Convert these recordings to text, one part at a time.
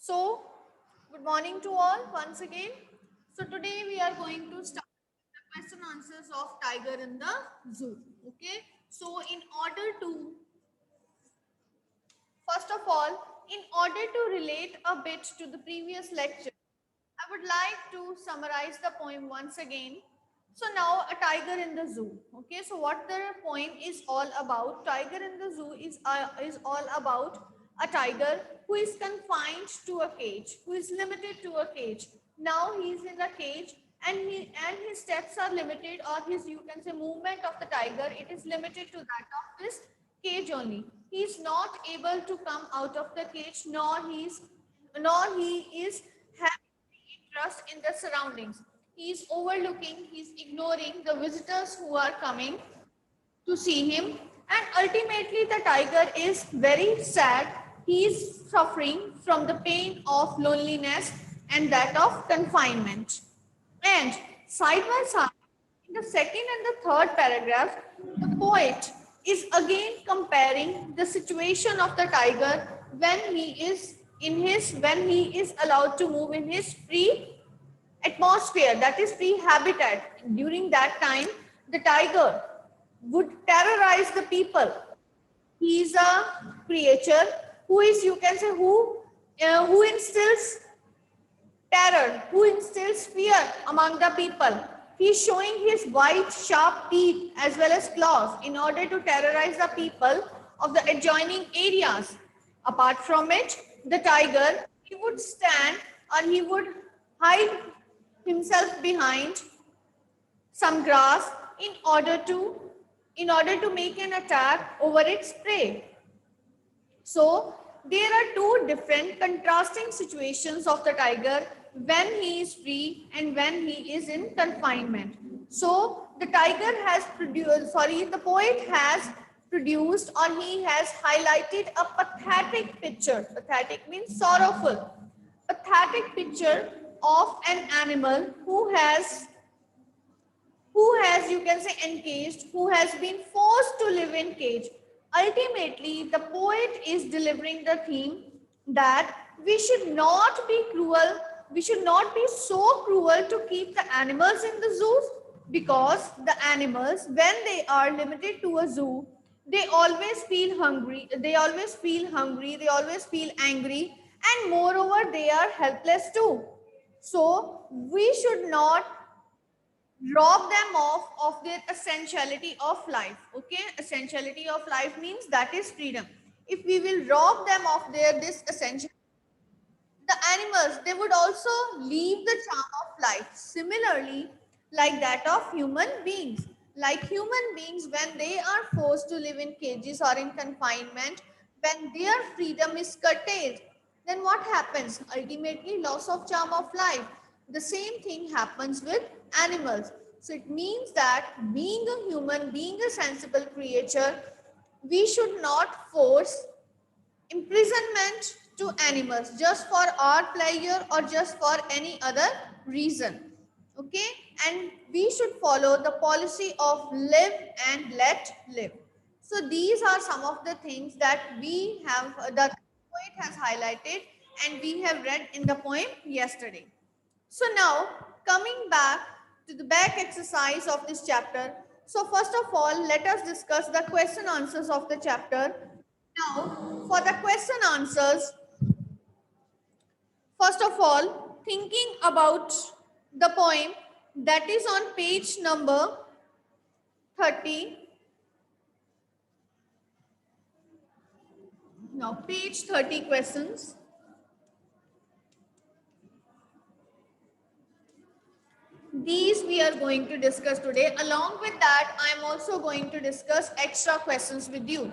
So, good morning to all once again. So, today we are going to start the question answers of tiger in the zoo. Okay. So, first of all, in order to relate a bit to the previous lecture, I would like to summarize the poem once again. So now a tiger in the zoo. Okay, so what the poem is all about? Tiger in the zoo is all about a tiger who is confined to a cage, who is limited to a cage. Now he is in a cage and his steps are limited, or his, you can say, movement of the tiger, it is limited to that of his cage only. He is not able to come out of the cage, nor he is having interest in the surroundings. He is overlooking, he is ignoring the visitors who are coming to see him, and ultimately the tiger is very sad. He is suffering from the pain of loneliness and that of confinement. And side by side, in the second and the third paragraph, the poet is again comparing the situation of the tiger when he is allowed to move in his free atmosphere, that is free habitat. During that time, the tiger would terrorize the people. He is a creature who is, you can say, who instills terror, who instills fear among the people. He is showing his white, sharp teeth as well as claws in order to terrorize the people of the adjoining areas. Apart from it, the tiger, he would stand or he would hide himself behind some grass in order to make an attack over its prey. So there are two different contrasting situations of the tiger when he is free and when he is in confinement. So the tiger has produced, sorry, the poet has produced, or he has highlighted a pathetic picture. Pathetic means sorrowful. Pathetic picture of an animal who has, you can say, encaged, who has been forced to live in cage. Ultimately, the poet is delivering the theme that we should not be cruel, we should not be so cruel to keep the animals in the zoos, because the animals, when they are limited to a zoo, they always feel hungry, they always feel angry, and moreover, they are helpless too. So, we should not rob them of their essentiality of life. Okay, essentiality of life means that is freedom. If we will rob them of their this essential, the animals, they would also leave the charm of life. Similarly, like that of human beings, when they are forced to live in cages or in confinement, when their freedom is curtailed, then what happens? Ultimately, loss of charm of life. The same thing happens with animals. So it means that being a human, being a sensible creature, we should not force imprisonment to animals just for our pleasure or just for any other reason. Okay, and we should follow the policy of live and let live. So these are some of the things that we have, the poet has highlighted and we have read in the poem yesterday. So now, coming back to the back exercise of this chapter. So first of all, let us discuss the question answers of the chapter. Now, for the question answers, first of all, thinking about the poem that is on page number 30. Now, page 30 questions. These we are going to discuss today. Along with that, I am also going to discuss extra questions with you.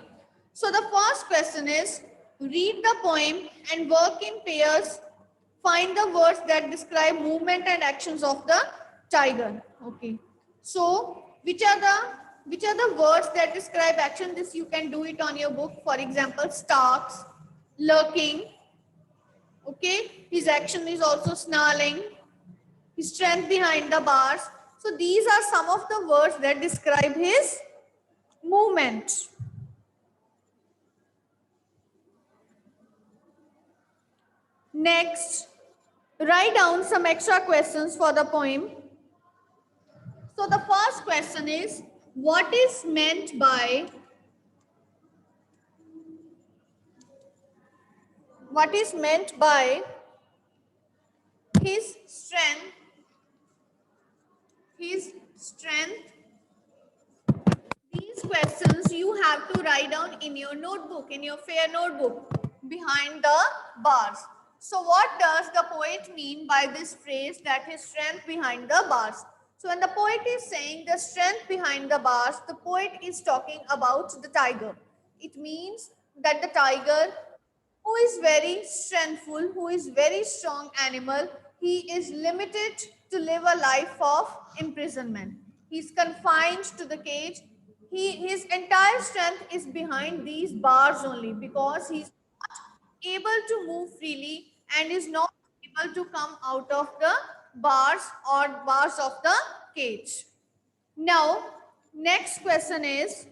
So the first question is, read the poem and work in pairs. Find the words that describe movement and actions of the tiger. Okay. So which are the words that describe action? This you can do it on your book. For example, stalks, lurking. Okay. His action is also snarling, his strength behind the bars. So these are some of the words that describe his movement. Next, write down some extra questions for the poem. So the first question is, what is meant by his strength, his strength? These questions you have to write down in your notebook, in your fair notebook, behind the bars. So what does the poet mean by this phrase, that his strength behind the bars? So when the poet is saying the strength behind the bars, the poet is talking about the tiger. It means that the tiger, who is very strengthful, who is very strong animal, he is limited to live a life of imprisonment. He is confined to the cage. His entire strength is behind these bars only, because he is not able to move freely and is not able to come out of the bars or bars of the cage. Now, next question is,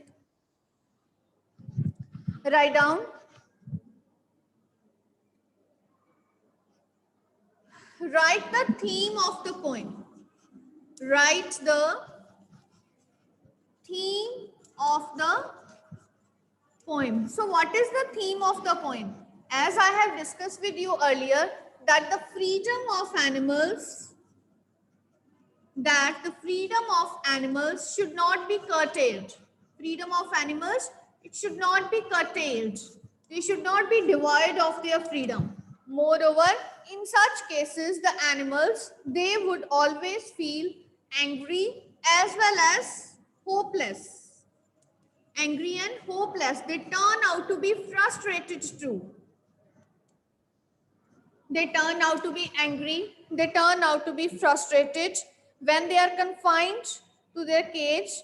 write down, write the theme of the poem. Write the theme of the poem. So what is the theme of the poem? As I have discussed with you earlier, that the freedom of animals should not be curtailed. Freedom of animals, it should not be curtailed. They should not be devoid of their freedom. Moreover, in such cases, the animals, they would always feel angry as well as hopeless. Angry and hopeless. They turn out to be frustrated too. They turn out to be angry. They turn out to be frustrated when they are confined to their cage,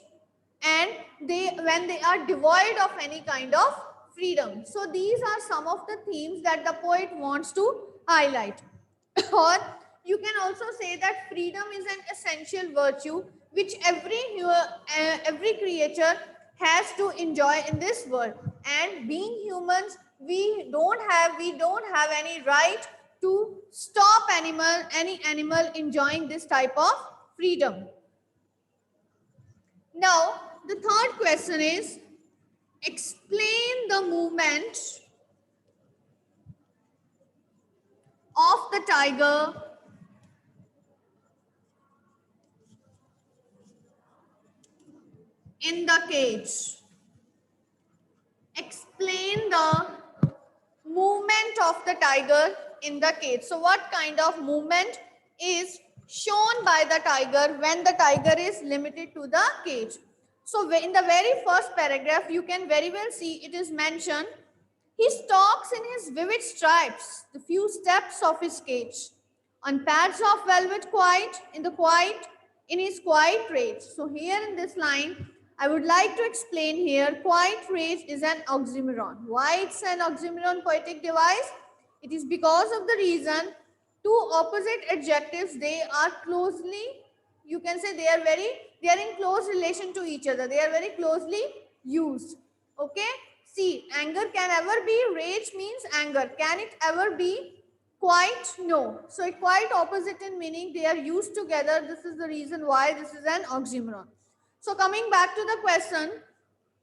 and when they are devoid of any kind of freedom. So these are some of the themes that the poet wants to highlight. Or you can also say that freedom is an essential virtue which every creature has to enjoy in this world. And being humans, we don't have any right to stop any animal enjoying this type of freedom. Now, the third question is, explain the movement of the tiger in the cage. Explain the movement of the tiger in the cage. So what kind of movement is shown by the tiger when the tiger is limited to the cage? So in the very first paragraph, you can very well see it is mentioned, he stalks in his vivid stripes the few steps of his cage, on pads of velvet quiet, in his quiet rage. So here in this line, I would like to explain here, quiet rage is an oxymoron. Why it's an oxymoron poetic device? It is because of the reason two opposite adjectives, they are closely, you can say they are in close relation to each other. They are very closely used. Okay. See, anger can ever be, rage means anger. Can it ever be quiet? No. So it quite opposite in meaning. They are used together. This is the reason why this is an oxymoron. So coming back to the question,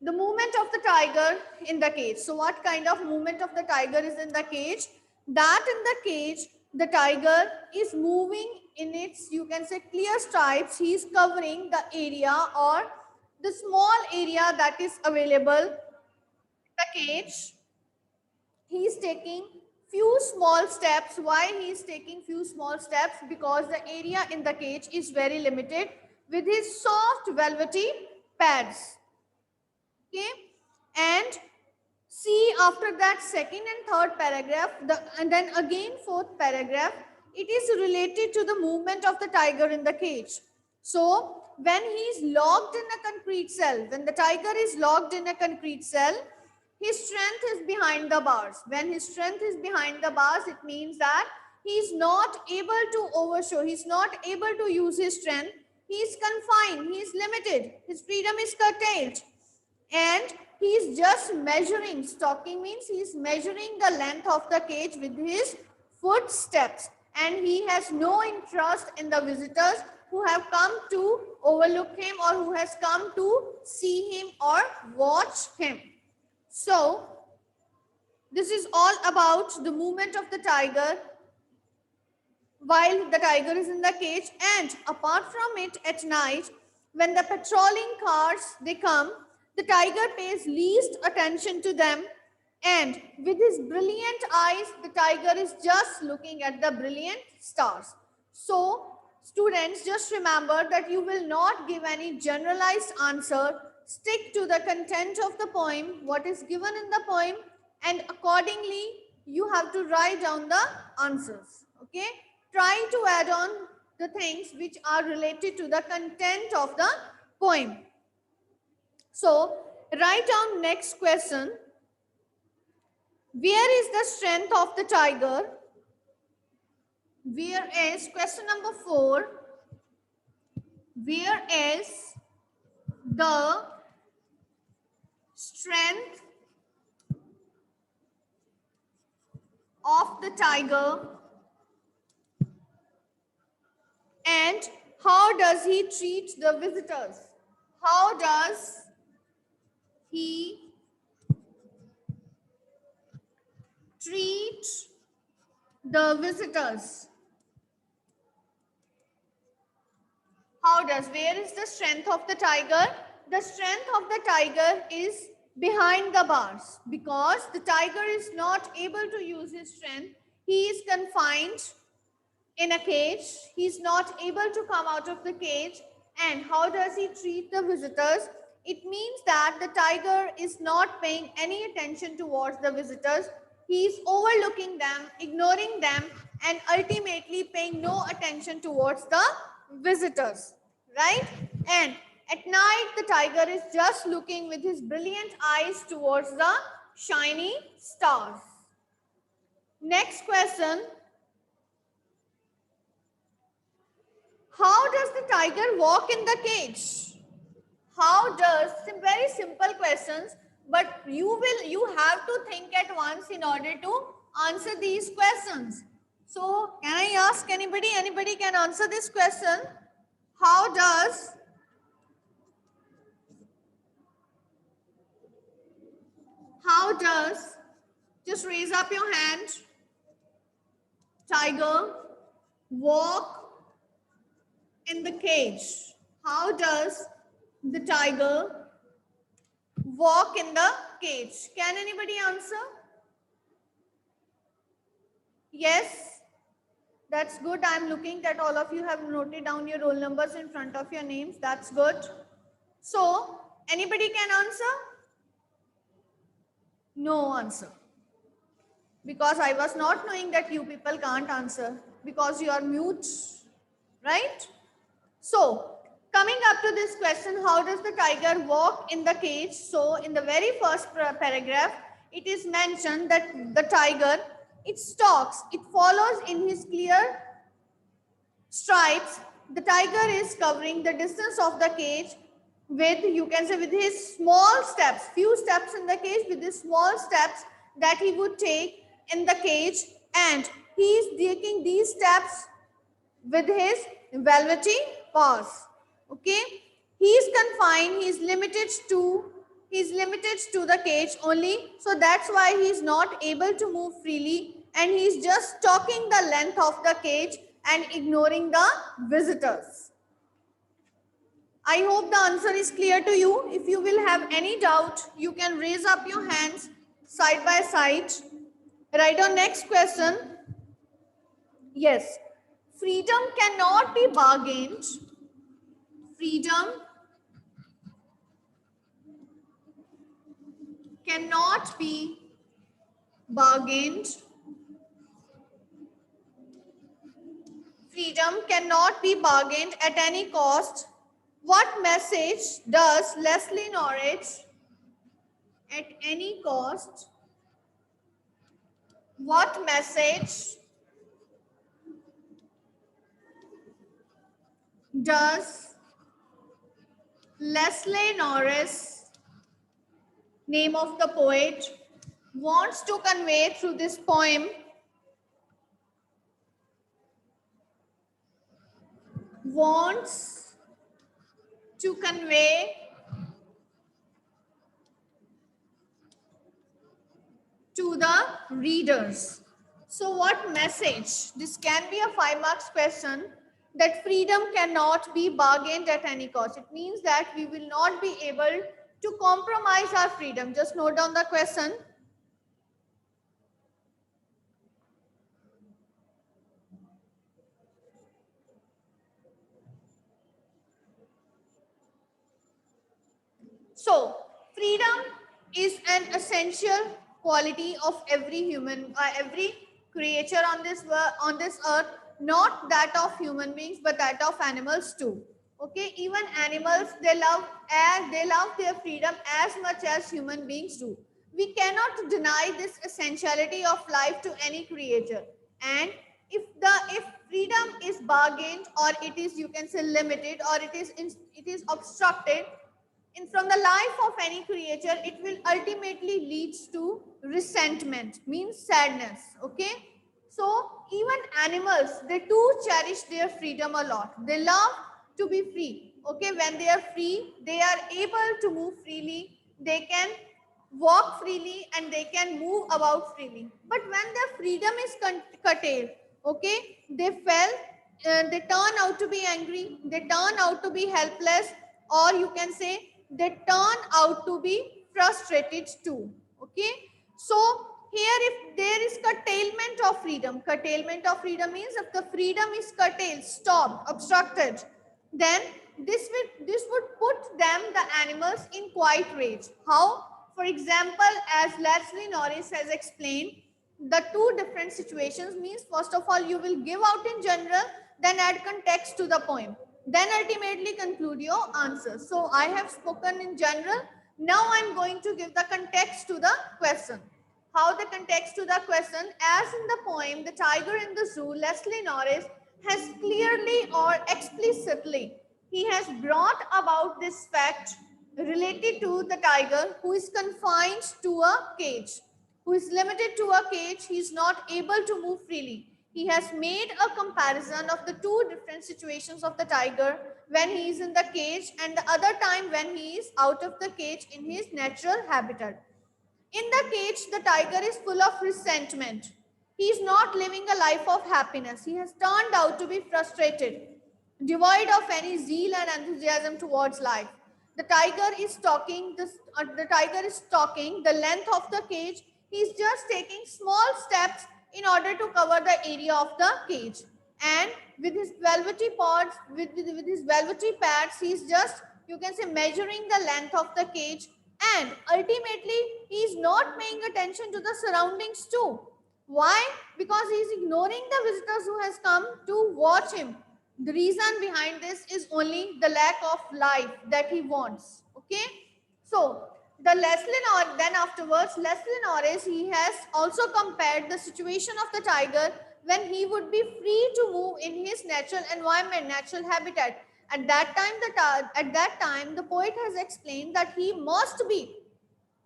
the movement of the tiger in the cage. So what kind of movement of the tiger is in the cage? That in the cage, the tiger is moving in its, you can say, clear stripes. He is covering the area or the small area that is available in the cage. He is taking few small steps. Why he is taking few small steps? Because the area in the cage is very limited with his soft velvety pads. Okay, and see, after that second and third paragraph, and then again fourth paragraph, it is related to the movement of the tiger in the cage. So when he is locked in a concrete cell, when the tiger is locked in a concrete cell, his strength is behind the bars. When his strength is behind the bars, it means that he is not able to overshow. He is not able to use his strength. He is confined. He is limited. His freedom is curtailed. And he is just measuring. Stalking means he is measuring the length of the cage with his footsteps, and he has no interest in the visitors who have come to overlook him or who has come to see him or watch him. So this is all about the movement of the tiger while the tiger is in the cage. And apart from it, at night when the patrolling cars they come, the tiger pays least attention to them, and with his brilliant eyes the tiger is just looking at the brilliant stars. So students, just remember that you will not give any generalized answer. Stick to the content of the poem, what is given in the poem, and accordingly you have to write down the answers. Okay, try to add on the things which are related to the content of the poem. So write down next question. Where is the strength of the tiger? Where is, question number 4, where is the strength of the tiger, and how does he treat the visitors? How does he treat the visitors? How does, where is the strength of the tiger? The strength of the tiger is behind the bars, because the tiger is not able to use his strength. He is confined in a cage. He is not able to come out of the cage. And how does he treat the visitors? It means that the tiger is not paying any attention towards the visitors. He is overlooking them, ignoring them, and ultimately paying no attention towards the visitors, right? And at night the tiger is just looking with his brilliant eyes towards the shiny stars. Next question. How does the tiger walk in the cage? How does, very simple questions, but you have to think at once in order to answer these questions. So can I ask anybody? Anybody can answer this question? How does just raise up your hand, tiger walk in the cage? How does the tiger walk in the cage? Can anybody answer? Yes, that's good. I'm looking that all of you have noted down your roll numbers in front of your names. That's good. So anybody can answer? No answer, because I was not knowing that you people can't answer because you are mute, right? So coming up to this question, how does the tiger walk in the cage? So in the very first paragraph, it is mentioned that the tiger, it stalks, it follows in his clear stripes. The tiger is covering the distance of the cage with, you can say, with his small steps, few steps in the cage, with his small steps that he would take in the cage, and he is taking these steps with his velvety paws. Okay, he is confined, he is limited to the cage only, so that's why he is not able to move freely, and he is just stalking the length of the cage and ignoring the visitors. I hope the answer is clear to you. If you will have any doubt, you can raise up your hands side by side. Right on, next question. Yes, freedom cannot be bargained. Freedom cannot be bargained. Freedom cannot be bargained at any cost. What message does Leslie Norwich, at any cost, what message does Leslie Norris, name of the poet, wants to convey through this poem? wants to convey to the readers. So what message? This can be a 5 marks question, that freedom cannot be bargained at any cost. It means that we will not be able to compromise our freedom. Just note down the question. So freedom is an essential quality of every human, every creature on this earth, not that of human beings, but that of animals too. Okay, even animals, they love their freedom as much as human beings do. We cannot deny this essentiality of life to any creature. And if freedom is bargained, or it is, you can say, limited, or it is obstructed in from the life of any creature, it will ultimately leads to resentment, means sadness. Okay, so even animals, they too cherish their freedom a lot. They love to be free. Okay, when they are free, they are able to move freely, they can walk freely, and they can move about freely. But when their freedom is curtailed, okay, they turn out to be angry, they turn out to be helpless, or you can say they turn out to be frustrated too. Okay, so here, if there is curtailment of freedom means if the freedom is curtailed, stopped, obstructed, then this would put them, the animals, in quite rage. How? For example, as Leslie Norris has explained, the two different situations means, first of all, you will give out in general, then add context to the poem, then ultimately conclude your answer. So I have spoken in general. Now I'm going to give the context to the question. How the context to the question? As in the poem The Tiger in the Zoo, Leslie Norris has clearly or explicitly, he has brought about this fact related to the tiger who is confined to a cage, who is limited to a cage. He is not able to move freely. He has made a comparison of the two different situations of the tiger when he is in the cage and the other time when he is out of the cage in his natural habitat. In the cage, the tiger is full of resentment. He is not living a life of happiness. He has turned out to be frustrated, devoid of any zeal and enthusiasm towards life. The tiger is stalking the length of the cage. He is just taking small steps in order to cover the area of the cage. And with his velvety pads, with his velvety pads, he is just, you can say, measuring the length of the cage, and ultimately he is not paying attention to the surroundings too. Why? Because he is ignoring the visitors who has come to watch him. The reason behind this is only the lack of life that he wants. Okay, so then afterwards, Leslie Norris, he has also compared the situation of the tiger when he would be free to move in his natural environment, natural habitat. At that time, the poet has explained that he must be,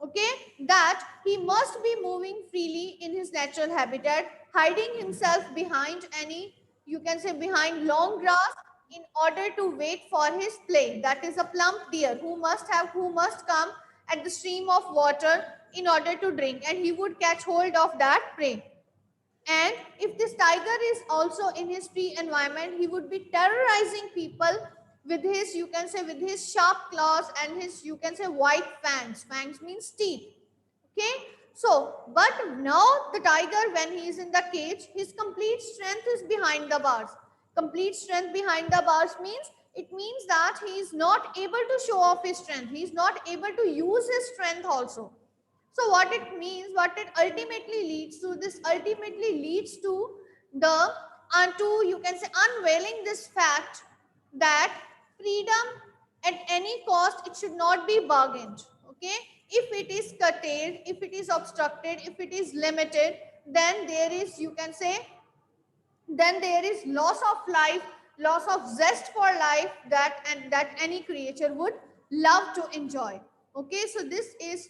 okay, that he must be moving freely in his natural habitat, hiding himself behind any, you can say, behind long grass, in order to wait for his prey, that is a plump deer who must come at the stream of water in order to drink, and he would catch hold of that prey. And if this tiger is also in his free environment, he would be terrorizing people with his, you can say, with his sharp claws and his, you can say, white fangs. Fangs means teeth. Okay. So, but now the tiger, when he is in the cage, his complete strength is behind the bars. Complete strength behind the bars means, it means that he is not able to show off his strength. He is not able to use his strength also. So what it means, what it ultimately leads to, this ultimately leads to the, you can say, unveiling this fact that freedom at any cost, it should not be bargained. Okay, if it is curtailed, if it is obstructed, if it is limited, then there is, you can say, then there is loss of life, loss of zest for life, that any creature would love to enjoy. Okay, so this is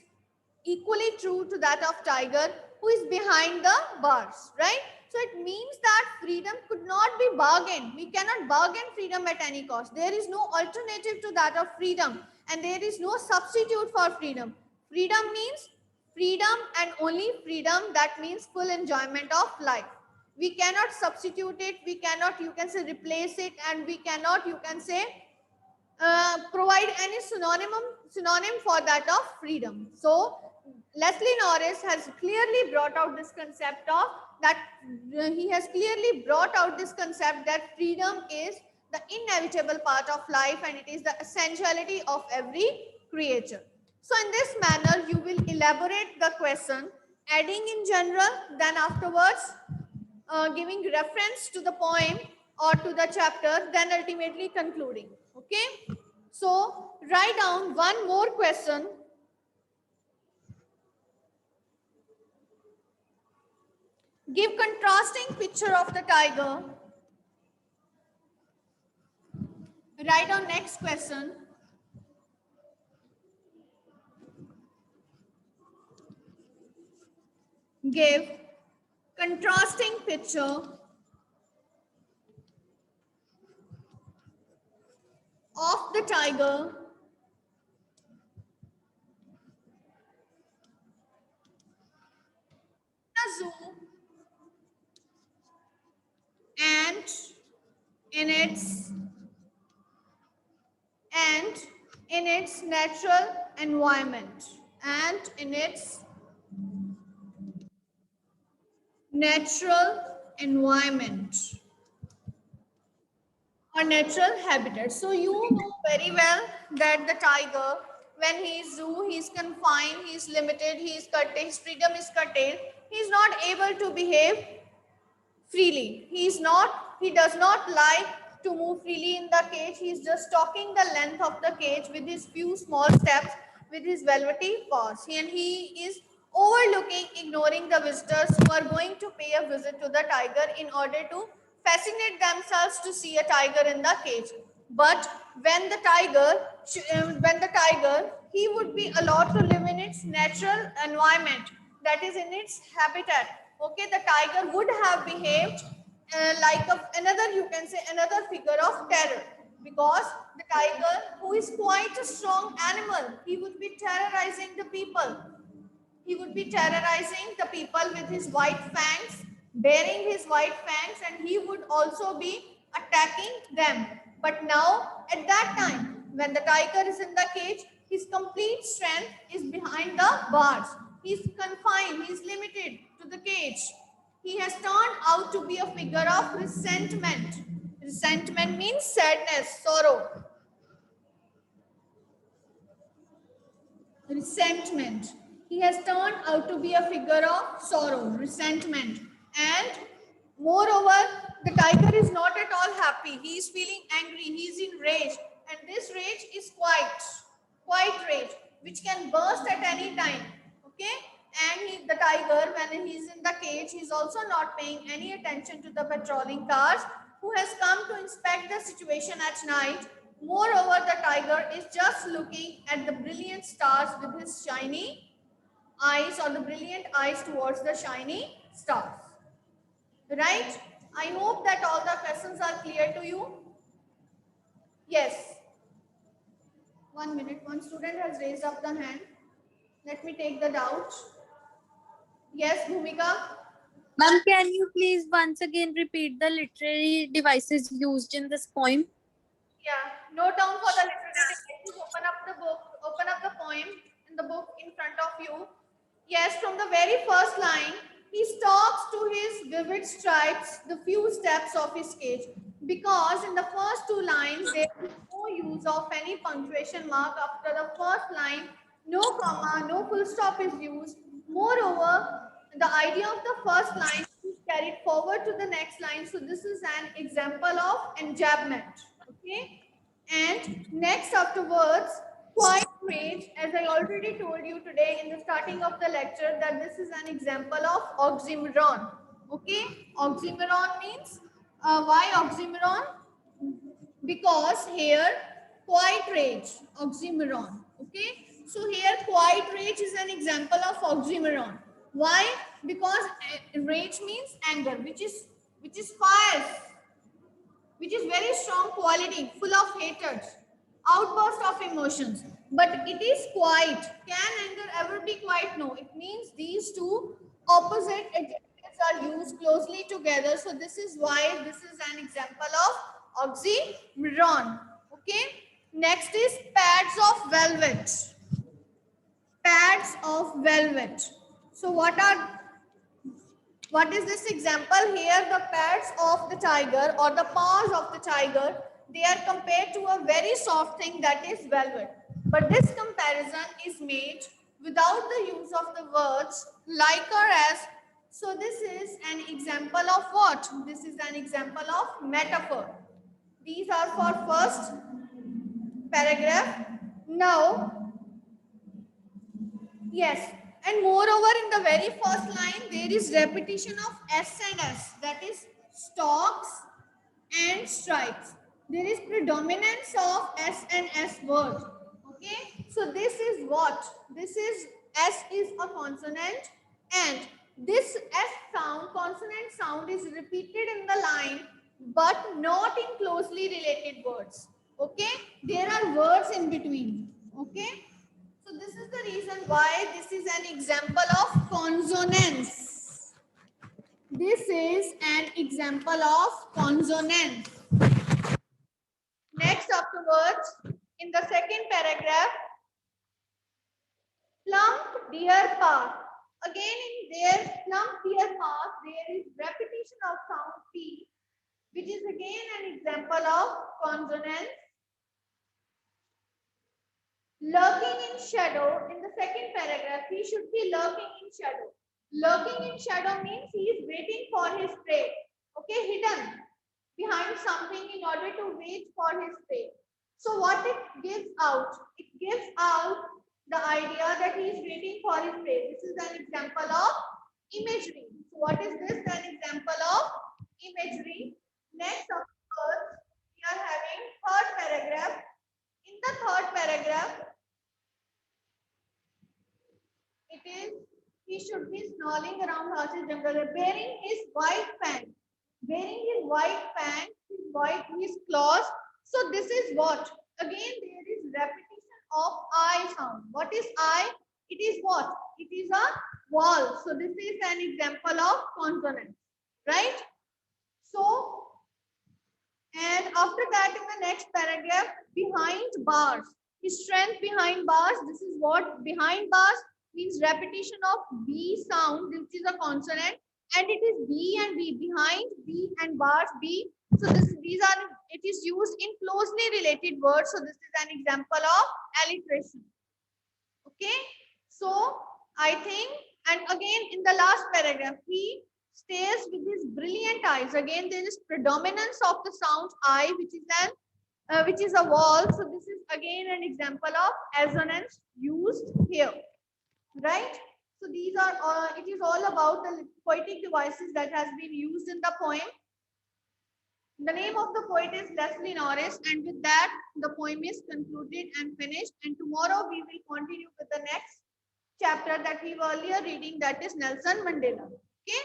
equally true to that of tiger who is behind the bars, right? So it means that freedom could not be bargained. We cannot bargain freedom at any cost. There is no alternative to that of freedom, and there is no substitute for freedom. Freedom means freedom and only freedom. That means full enjoyment of life. We cannot substitute it. We cannot, you can say, replace it, and we cannot, you can say, provide any synonym for that of freedom. So Leslie Norris has clearly brought out this concept of that he has clearly brought out this concept that freedom is the inevitable part of life and it is the essentiality of every creature. So in this manner you will elaborate the question, adding in general, then afterwards giving reference to the poem or to the chapter, then ultimately concluding. Okay, so write down one more question. Give contrasting picture of the tiger. Write down next question. Give contrasting picture of the tiger in a zoo and in its natural environment and in its natural environment or natural habitat. So you know very well that the tiger, when he is zoo, he is confined, he is limited, he is curtailed, his freedom is curtailed. He is not able to behave freely. He does not like to move freely in the cage. He is just stalking the length of the cage with his few small steps with his velvety paws. And he is overlooking, ignoring the visitors who are going to pay a visit to the tiger in order to fascinate themselves to see a tiger in the cage. But when the tiger, he would be allowed to live in its natural environment, that is in its habitat. Okay, the tiger would have behaved like another, you can say, another figure of terror, because the tiger, who is quite a strong animal, he would be terrorizing the people. He would be terrorizing the people with his white fangs, bearing his white fangs, and he would also be attacking them. But now, at that time, when the tiger is in the cage, his complete strength is behind the bars. He is confined, he is limited to the cage. He has turned out to be a figure of resentment. Resentment means sadness, sorrow. Resentment. He has turned out to be a figure of sorrow, resentment. And moreover, the tiger is not at all happy. He is feeling angry. He is in rage. And this rage is quite rage, which can burst at any time. Okay? And the tiger, when he is in the cage, he is also not paying any attention to the patrolling cars who has come to inspect the situation at night. Moreover, the tiger is just looking at the brilliant stars with his shiny eyes, or the brilliant eyes towards the shiny stars. Right? I hope that all the questions are clear to you. Yes. 1 minute. One student has raised up the hand. Let me take the doubt. Yes, Bhumika. Ma'am, can you please once again repeat the literary devices used in this poem? Yeah, note down for the literary devices. Open up the book, open up the poem in the book in front of you. Yes, from the very first line, he stalks to his vivid stripes the few steps of his cage. Because in the first two lines, there is no use of any punctuation mark after the first line, no comma, no full stop is used. Moreover, the idea of the first line is carried forward to the next line. So this is an example of enjambment. Okay, and next afterwards, quiet rage, as I already told you today in the starting of the lecture, that this is an example of oxymoron. Okay, oxymoron means why oxymoron? Because here quiet rage, oxymoron. Okay, so here quiet rage is an example of oxymoron. Why? Because rage means anger, which is fire, which is very strong quality, full of hatred, outburst of emotions. But it is quiet. Can anger ever be quiet? No. It means these two opposite adjectives are used closely together. So this is why this is an example of oxymoron. Okay. Next is pads of velvet. Pads of velvet. So what is this example? Here the pads of the tiger or the paws of the tiger, they are compared to a very soft thing, that is velvet. But this comparison is made without the use of the words like or as. So this is an example of what? This is an example of metaphor. These are for first paragraph. Now, yes, and moreover, in the very first line, there is repetition of S and S, that is stocks and strikes. There is predominance of S and S word. Okay, so this is what? This is S is a consonant, and this S sound, consonant sound, is repeated in the line, but not in closely related words. Okay, there are words in between. Okay. So this is the reason why this is an example of consonance. This is an example of consonance. Next afterwards, in the second paragraph, plump deer park. Again in there, plump deer park, there is repetition of sound P, which is again an example of consonance. Lurking in shadow, in the second paragraph, he should be lurking in shadow. Lurking in shadow means he is waiting for his prey. Okay, hidden behind something in order to wait for his prey. So what it gives out? It gives out the idea that he is waiting for his prey. This is an example of imagery. So what is this? An example of imagery. Next, of course, we are having third paragraph. In the third paragraph, it is he should be snarling around Hasil jungle, bearing his white fang. Bearing his white fang, his claws. So this is what? Again, there is repetition of I sound. What is I? It is what? It is a wall. So this is an example of consonant, right? So, and after that, in the next paragraph, behind bars. His strength behind bars. This is what? Behind bars means repetition of B sound, which is a consonant, and it is B and B, behind B and bars B. So these are, it is used in closely related words. So this is an example of alliteration. Okay. So I think, and again in the last paragraph, he stares with his brilliant eyes. Again, there is predominance of the sound I, which is a vowel. So this is again an example of assonance used here, right? So these are it is all about the poetic devices that has been used in the poem. The name of the poet is Leslie Norris, and with that, the poem is concluded and finished. And tomorrow we will continue with the next chapter that we were earlier reading, that is Nelson Mandela. Okay.